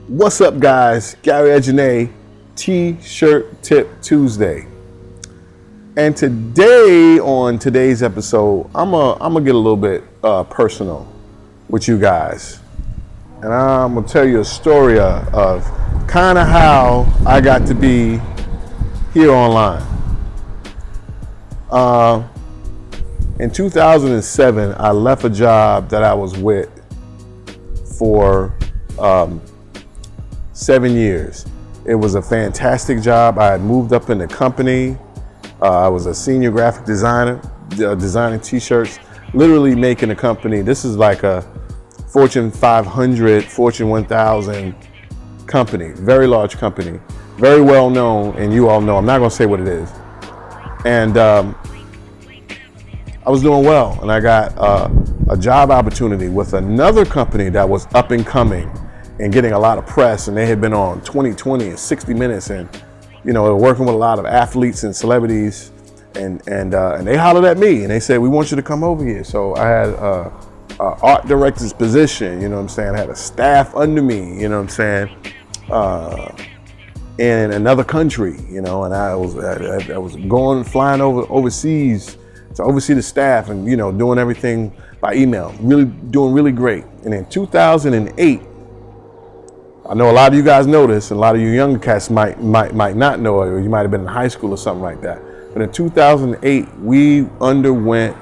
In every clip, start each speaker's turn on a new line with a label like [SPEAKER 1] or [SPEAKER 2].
[SPEAKER 1] What's up, guys? Gary Ejene, T-shirt tip Tuesday. And today, on today's episode, I'm gonna get a little bit personal with you guys. And I'm gonna tell you a story of kind of how I got to be here online. In 2007, I left a job that I was with for 7 years. It was a fantastic job. I had moved up in the company. I was a senior graphic designer, designing t-shirts, literally making a company. This is like a Fortune 500, Fortune 1000 company, very large company, very well known, and you all know. I'm not gonna say what it is. And I was doing well, and I got a job opportunity with another company that was up and coming and getting a lot of press, and they had been on 20/20 and 60 Minutes, and they were working with a lot of athletes and celebrities, and they hollered at me and they said, "We want you to come over here." So I had a art director's position, I had a staff under me, in another country, and I was flying overseas to oversee the staff and doing everything by email, doing really great. And in 2008, I know a lot of you guys know this, and a lot of you younger cats might not know it, or you might have been in high school or something like that. But in 2008, we underwent,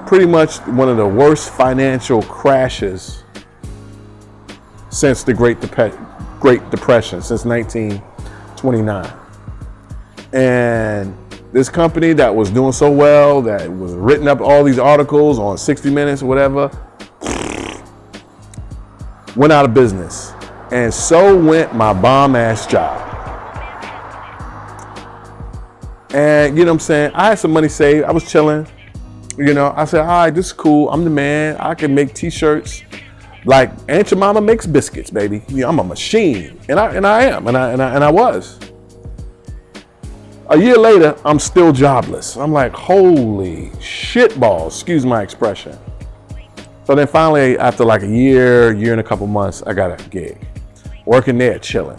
[SPEAKER 1] pretty much one of the worst financial crashes since the Great Depression, since 1929. And this company that was doing so well, that was written up all these articles on 60 Minutes or whatever, went out of business. And so went my bomb ass job. And I had some money saved. I was chilling. I said, all right, this is cool. I'm the man. I can make t-shirts like Aunt Your Mama makes biscuits, baby. I'm a machine. And I am. And I was. A year later, I'm still jobless. I'm like, holy shit balls, excuse my expression. So then finally, after like a year and a couple months, I got a gig. Working there, chilling.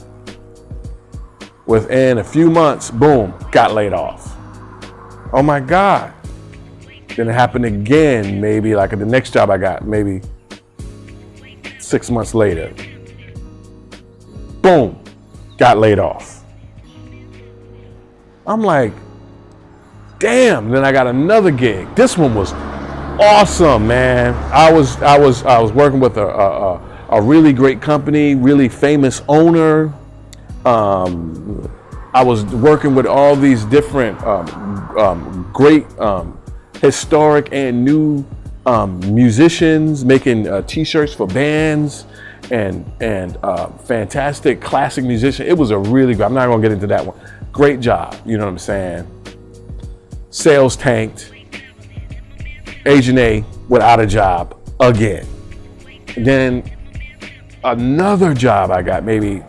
[SPEAKER 1] Within a few months, boom, got laid off. Oh my God. Then it happened again, maybe like at the next job I got, maybe 6 months later. Boom, got laid off. I'm like, damn, then I got another gig. This one was awesome, man. I was working with a really great company, really famous owner. I was working with all these different great historic and new musicians, making t-shirts for bands and fantastic classic musicians. It was a really good, I'm not gonna get into that one. Great job, you know what I'm saying? Sales tanked. Agent A without a job again. Then another job I got maybe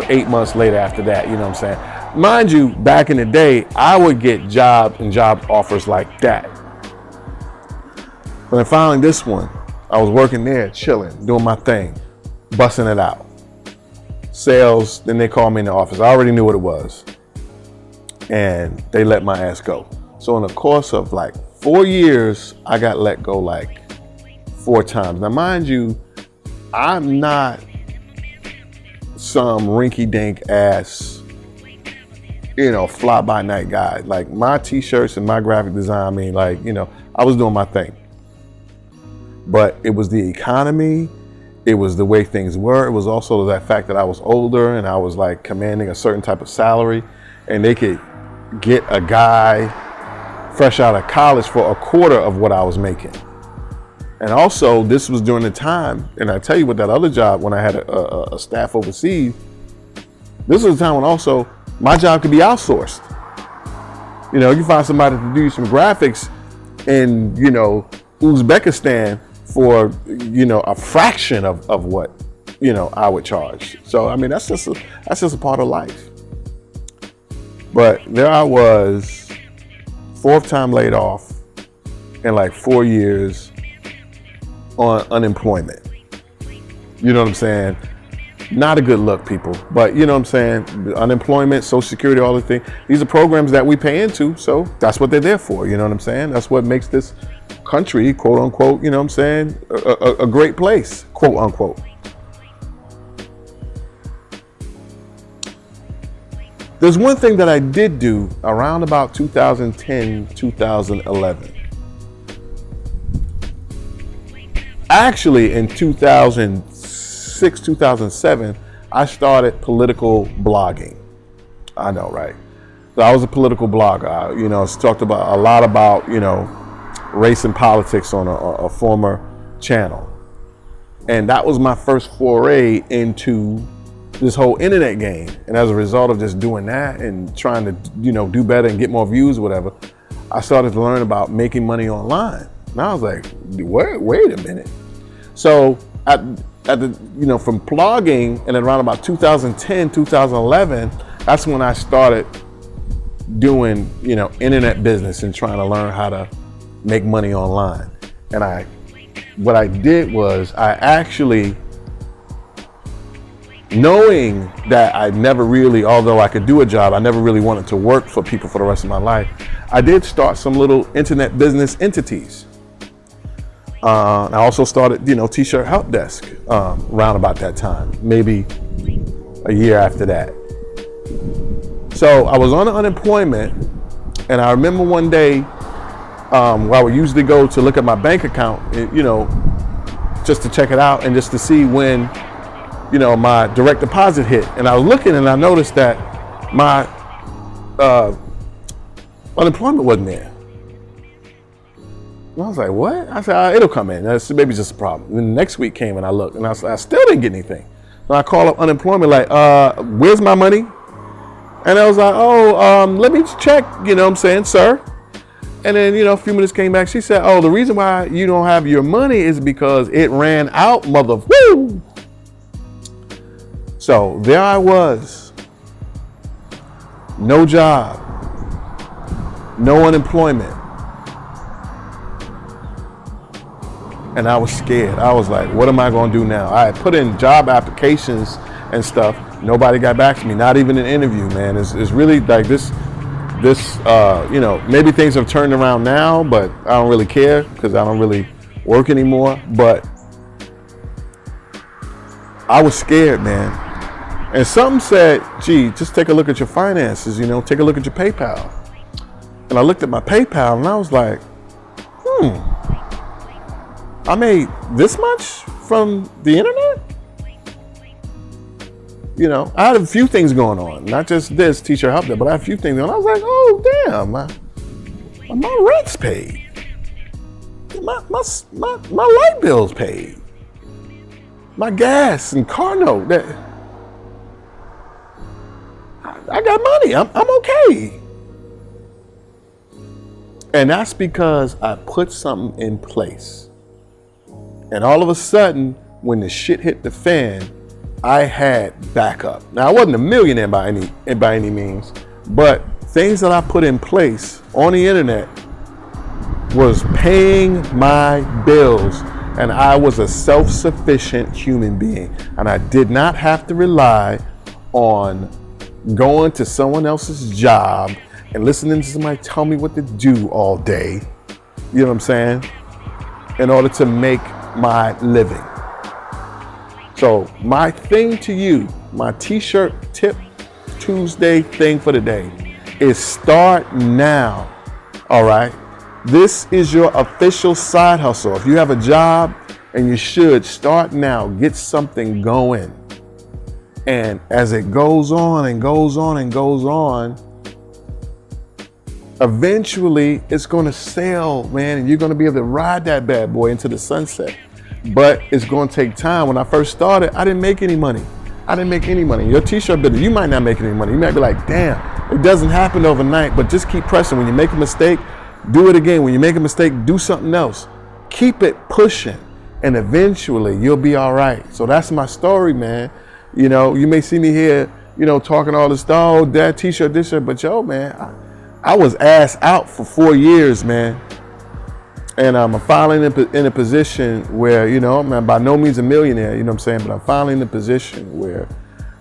[SPEAKER 1] 8 months later after that, Mind you, back in the day, I would get job offers like that. But then finally this one, I was working there, chilling, doing my thing, busting it out. Sales, then they called me in the office. I already knew what it was. And they let my ass go. So in the course of like 4 years, I got let go like 4 times. Now, mind you, I'm not some rinky-dink ass, fly-by-night guy. Like my t-shirts and my graphic design, I was doing my thing. But it was the economy, it was the way things were. It was also that fact that I was older and I was like commanding a certain type of salary, and they could get a guy fresh out of college for a quarter of what I was making. And also, this was during the time, and I tell you what, that other job, when I had a staff overseas, this was the time when also my job could be outsourced. You find somebody to do some graphics in, Uzbekistan for, a fraction of what, I would charge. So, that's just a part of life. But there I was, 4th time laid off in like 4 years on unemployment. You know what I'm saying? Not a good look, people. But you know what I'm saying? Unemployment, Social Security, all the things. These are programs that we pay into, so that's what they're there for. You know what I'm saying? That's what makes this country, quote unquote, you know what I'm saying, a great place, quote unquote. There's one thing that I did do around about 2010, 2011. Actually, in 2006, 2007, I started political blogging. I know, right? So I was a political blogger. I, you know, talked about a lot about, you know, race and politics on a former channel. And that was my first foray into this whole internet game. And as a result of just doing that and trying to, you know, do better and get more views or whatever, I started to learn about making money online. And I was like, wait a minute. So at the, you know, from blogging and then around about 2010, 2011, that's when I started doing, you know, internet business and trying to learn how to make money online. And what I did was I actually, knowing that I never really, although I could do a job, I never really wanted to work for people for the rest of my life. I did start some little internet business entities. I also started, you know, T-shirt help desk around about that time, maybe a year after that. So I was on unemployment, and I remember one day where I would usually go to look at my bank account, you know, just to check it out and just to see when, you know, my direct deposit hit. And I was looking and I noticed that my unemployment wasn't there. And I was like, what? I said, it'll come in. That's maybe just a problem. And then the next week came and I looked and I still didn't get anything. So I called up unemployment like, where's my money? And I was like, let me check, you know what I'm saying, sir. And then, you know, a few minutes came back. She said, the reason why you don't have your money is because it ran out, woo! So there I was, no job, no unemployment. And I was scared. I was like, what am I gonna do now? I had put in job applications and stuff. Nobody got back to me, not even an interview, man. It's really like this, you know, maybe things have turned around now, but I don't really care because I don't really work anymore. But I was scared, man. And something said, gee, just take a look at your finances, you know, take a look at your PayPal. And I looked at my PayPal and I was like, I made this much from the internet? You know, I had a few things going on, not just this T-shirt help there, but I had a few things going on. I was like, oh, damn, my rent's paid. My light bill's paid. My gas and car note, I got money, I'm okay. And that's because I put something in place. And all of a sudden, when the shit hit the fan, I had backup. Now, I wasn't a millionaire by any means, but things that I put in place on the internet was paying my bills. And I was a self-sufficient human being. And I did not have to rely on going to someone else's job and listening to somebody tell me what to do all day, you know what I'm saying, in order to make my living. So my thing to you, my T-shirt tip Tuesday thing for the day is start now, all right? This is your official side hustle. If you have a job, and you should, start now, get something going. And as it goes on and goes on and goes on, eventually it's gonna sail, man, and you're gonna be able to ride that bad boy into the sunset. But it's gonna take time. When I first started, I didn't make any money. Your T-shirt business, you might not make any money. You might be like, damn, it doesn't happen overnight, but just keep pressing. When you make a mistake, do it again. When you make a mistake, do something else. Keep it pushing, and eventually you'll be all right. So that's my story, man. You know, you may see me here, you know, talking all this stuff, oh, that T-shirt, this shirt, but yo, man, I was ass out for 4 years, man. And I'm finally in a position where, you know, I'm by no means a millionaire, you know what I'm saying? But I'm finally in a position where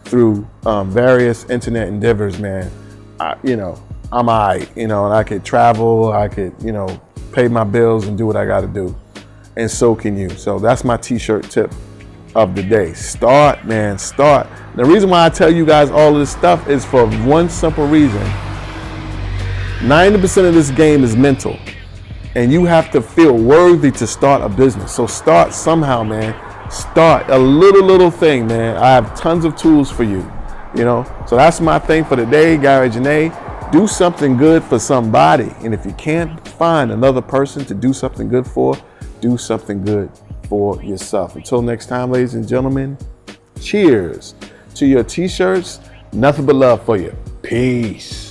[SPEAKER 1] through various internet endeavors, man, you know, I'm all right, you know, and I could travel, I could, you know, pay my bills and do what I got to do. And so can you. So that's my t-shirt tip of the day. Start, man, start. The reason why I tell you guys all of this stuff is for one simple reason. 90% of this game is mental. And you have to feel worthy to start a business. So start somehow, man. Start a little thing, man. I have tons of tools for you, you know. So that's my thing for the day, Gary Janae. Do something good for somebody. And if you can't find another person to do something good for, do something good for yourself. Until next time, ladies and gentlemen, cheers to your t-shirts. Nothing but love for you. Peace.